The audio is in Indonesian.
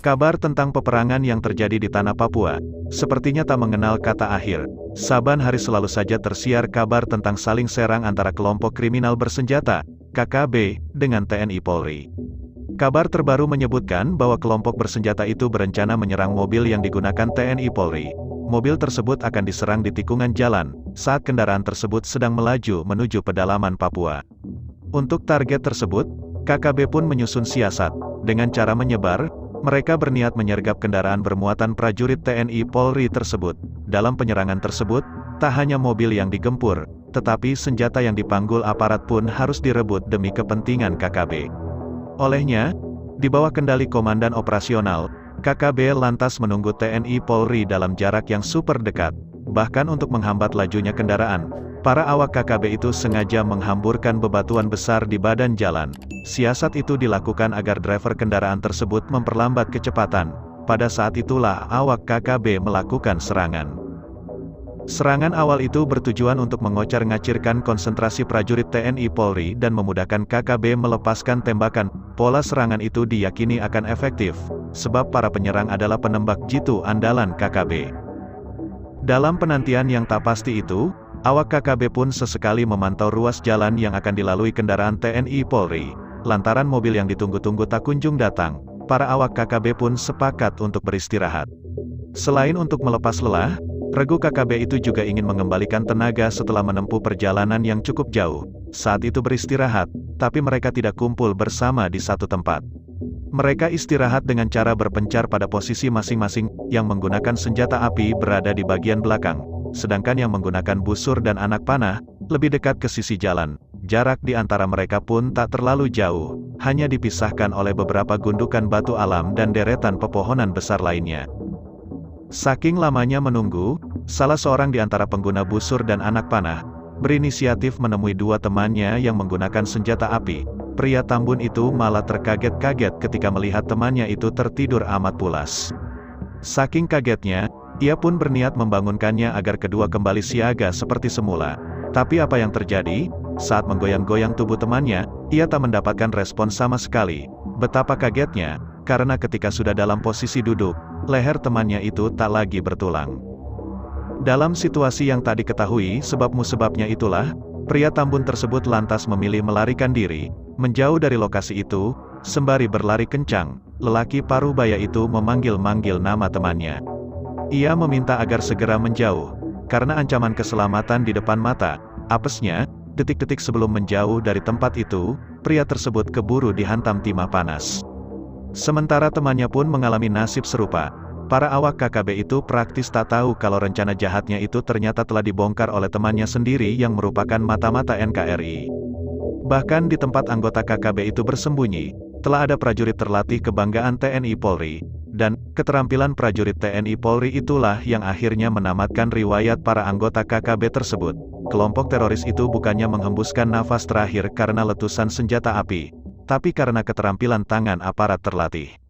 Kabar tentang peperangan yang terjadi di tanah Papua, sepertinya tak mengenal kata akhir. Saban hari selalu saja tersiar kabar tentang saling serang antara kelompok kriminal bersenjata, KKB, dengan TNI Polri. Kabar terbaru menyebutkan bahwa kelompok bersenjata itu berencana menyerang mobil yang digunakan TNI Polri. Mobil tersebut akan diserang di tikungan jalan, saat kendaraan tersebut sedang melaju menuju pedalaman Papua. Untuk target tersebut, KKB pun menyusun siasat. Dengan cara menyebar, mereka berniat menyergap kendaraan bermuatan prajurit TNI Polri tersebut. Dalam penyerangan tersebut, tak hanya mobil yang digempur, tetapi senjata yang dipanggul aparat pun harus direbut demi kepentingan KKB. Olehnya, di bawah kendali komandan operasional, KKB lantas menunggu TNI Polri dalam jarak yang super dekat. Bahkan untuk menghambat lajunya kendaraan, para awak KKB itu sengaja menghamburkan bebatuan besar di badan jalan. Siasat itu dilakukan agar driver kendaraan tersebut memperlambat kecepatan. Pada saat itulah awak KKB melakukan serangan. Serangan awal itu bertujuan untuk mengocar-ngacirkan konsentrasi prajurit TNI Polri dan memudahkan KKB melepaskan tembakan. Pola serangan itu diyakini akan efektif, sebab para penyerang adalah penembak jitu andalan KKB. Dalam penantian yang tak pasti itu, awak KKB pun sesekali memantau ruas jalan yang akan dilalui kendaraan TNI Polri. Lantaran mobil yang ditunggu-tunggu tak kunjung datang, para awak KKB pun sepakat untuk beristirahat. Selain untuk melepas lelah, regu KKB itu juga ingin mengembalikan tenaga setelah menempuh perjalanan yang cukup jauh. Saat itu beristirahat, tapi mereka tidak kumpul bersama di satu tempat. Mereka istirahat dengan cara berpencar pada posisi masing-masing, yang menggunakan senjata api berada di bagian belakang, sedangkan yang menggunakan busur dan anak panah, lebih dekat ke sisi jalan. Jarak di antara mereka pun tak terlalu jauh, hanya dipisahkan oleh beberapa gundukan batu alam dan deretan pepohonan besar lainnya. Saking lamanya menunggu, salah seorang di antara pengguna busur dan anak panah, berinisiatif menemui dua temannya yang menggunakan senjata api. Pria Tambun itu malah terkaget-kaget ketika melihat temannya itu tertidur amat pulas. Saking kagetnya, ia pun berniat membangunkannya agar kedua kembali siaga seperti semula. Tapi apa yang terjadi? Saat menggoyang-goyang tubuh temannya, ia tak mendapatkan respon sama sekali. Betapa kagetnya, karena ketika sudah dalam posisi duduk, leher temannya itu tak lagi bertulang. Dalam situasi yang tak diketahui sebab-musebabnya itulah, pria Tambun tersebut lantas memilih melarikan diri, menjauh dari lokasi itu. Sembari berlari kencang, lelaki parubaya itu memanggil-manggil nama temannya. Ia meminta agar segera menjauh, karena ancaman keselamatan di depan mata. Apesnya, detik-detik sebelum menjauh dari tempat itu, pria tersebut keburu dihantam timah panas. Sementara temannya pun mengalami nasib serupa. Para awak KKB itu praktis tak tahu kalau rencana jahatnya itu ternyata telah dibongkar oleh temannya sendiri yang merupakan mata-mata NKRI. Bahkan di tempat anggota KKB itu bersembunyi, telah ada prajurit terlatih kebanggaan TNI Polri, dan keterampilan prajurit TNI Polri itulah yang akhirnya menamatkan riwayat para anggota KKB tersebut. Kelompok teroris itu bukannya menghembuskan nafas terakhir karena letusan senjata api, tapi karena keterampilan tangan aparat terlatih.